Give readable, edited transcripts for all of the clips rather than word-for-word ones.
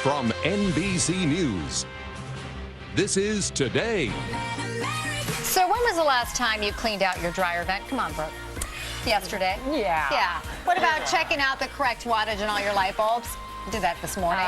From NBC News, this is Today. So when was the last time you cleaned out your dryer vent? Come on, Brooke. Yesterday? Yeah. Yeah. What about checking out the correct wattage in all your light bulbs? Did that this morning.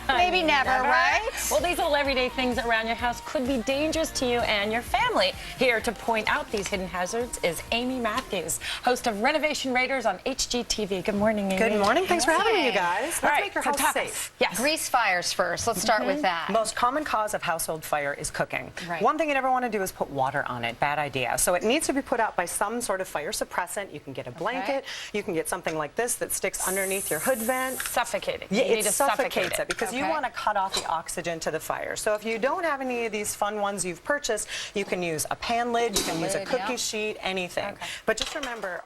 Maybe never, right? Well, these little everyday things around your house could be dangerous to you and your family. Here to point out these hidden hazards is Amy Matthews, host of Renovation Raiders on HGTV. Good morning, Amy. Good morning. Thanks for having me, you guys. Let's All right, make your so house top safe. Yes. Grease fires first. Let's start with that. Most common cause of household fire is cooking. Right. One thing you never want to do is put water on it. Bad idea. So it needs to be put out by some sort of fire suppressant. You can get a blanket. You can get something like this that sticks underneath your hood vent. Suffocating. Yeah, You need it to suffocates suffocate it because you want to cut off the oxygen to the fire. So if you don't have any of these fun ones you've purchased, you can use a pan lid, you can use a cookie sheet, anything. Okay. But just remember,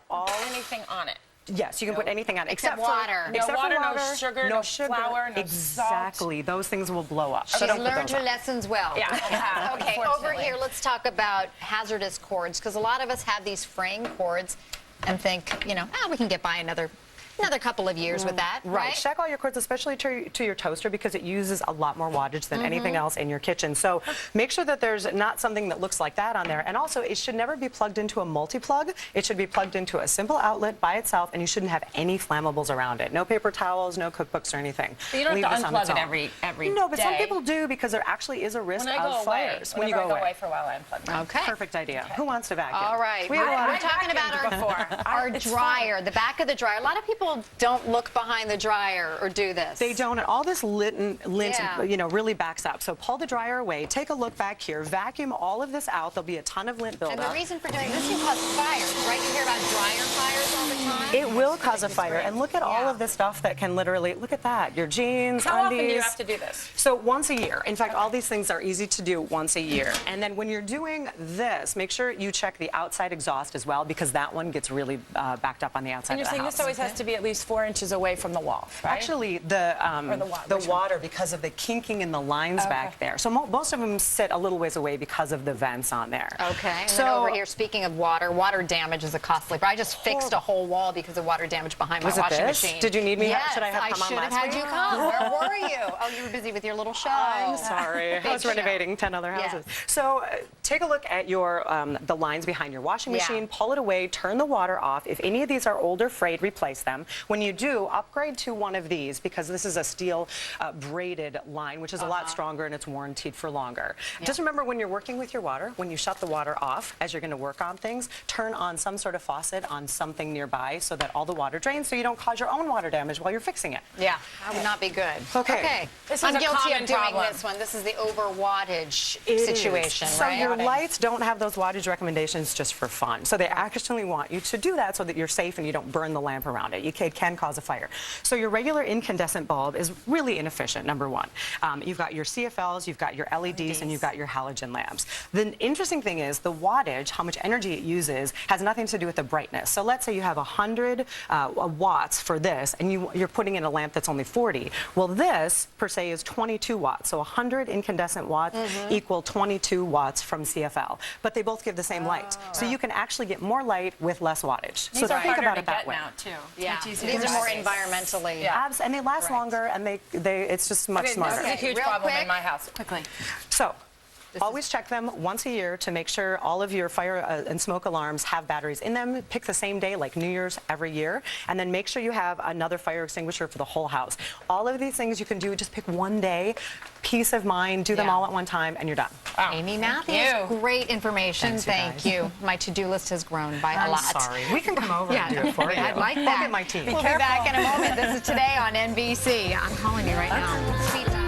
anything on it. Yes, you can put anything on it except water. No water, no sugar, no flour, no exactly. salt. Those things will blow up. She's learned her lessons well. Yeah. Okay, over here, let's talk about hazardous cords, because a lot of us have these fraying cords and think, you know, we can get by another couple of years with that, right? Check all your cords, especially to your toaster, because it uses a lot more wattage than anything else in your kitchen. So make sure that there's not something that looks like that on there. And also, it should never be plugged into a multi-plug. It should be plugged into a simple outlet by itself, and you shouldn't have any flammables around it. No paper towels, no cookbooks or anything. But you don't have to unplug it every No, but day. some people do, because there actually is a risk of fires. When you go away for a while, I unplug it. Okay. Perfect idea. Who wants to vacuum? All right. We're talking about our dryer, the back of the dryer. A lot of people don't look behind the dryer or do this. They don't, and all this lint really backs up. So pull the dryer away, take a look back here, vacuum all of this out. There'll be a ton of lint buildup. And the reason for doing this can cause fires, right? You hear about dryer fires all the time. It will cause a fire, and look at all of this stuff that can literally, look at that, your jeans, How undies. often do you have to do this? So once a year. In fact, all these things are easy to do once a year. And then when you're doing this, make sure you check the outside exhaust as well, because that one gets really backed up on the outside And of you're the saying house. this always has to be at least 4 inches away from the wall, right? Actually, the water, because of the kinking in the lines back there. So most of them sit a little ways away because of the vents on there. Okay. And then over here, speaking of water damage is a costly. But I just fixed a whole wall because of water damage behind my washing machine. Did you need me? Yes, Should I have come on last week? I should have had you come. Where were you? Oh, you were busy with your little show. I'm sorry. I was renovating 10 other houses. Yes. So take a look at your the lines behind your washing machine. Pull it away. Turn the water off. If any of these are old or frayed, replace them. When you do, upgrade to one of these, because this is a steel braided line, which is a lot stronger and it's warranted for longer. Just remember, when you're working with your water, when you shut the water off as you're going to work on things, turn on some sort of faucet on something nearby so that all the water drains, so you don't cause your own water damage while you're fixing it. Yeah, that would not be good. Okay. This is I'm a guilty common of doing problem. this one. This is the over wattage It situation, is. So right? your lights don't have those wattage recommendations just for fun. So they actually want you to do that so that you're safe and you don't burn the lamp around it. It can cause a fire. So your regular incandescent bulb is really inefficient, number one. You've got your CFLs, you've got your LEDs, and you've got your halogen lamps. The interesting thing is the wattage, how much energy it uses, has nothing to do with the brightness. So let's say you have 100 watts for this, and you're putting in a lamp that's only 40. Well, this, per se, is 22 watts. So 100 incandescent watts equal 22 watts from CFL. But they both give the same light. So you can actually get more light with less wattage. These so are think about it harder that to way. get now, too. Yeah, These are more environmentally. And they last longer, and it's just much smarter. This is a huge problem in my house. Quickly. So, always check them once a year to make sure all of your fire and smoke alarms have batteries in them. Pick the same day, like New Year's every year, and then make sure you have another fire extinguisher for the whole house. All of these things you can do, just pick one day, peace of mind, do them all at one time, and you're done. Wow. Amy Matthews, great information. Thank you. My to-do list has grown by a lot. I'm sorry. We can come over and do it for you. I'd like that. I'll get my team. We'll be back in a moment. This is Today on NBC. I'm calling you right now. Speed dial.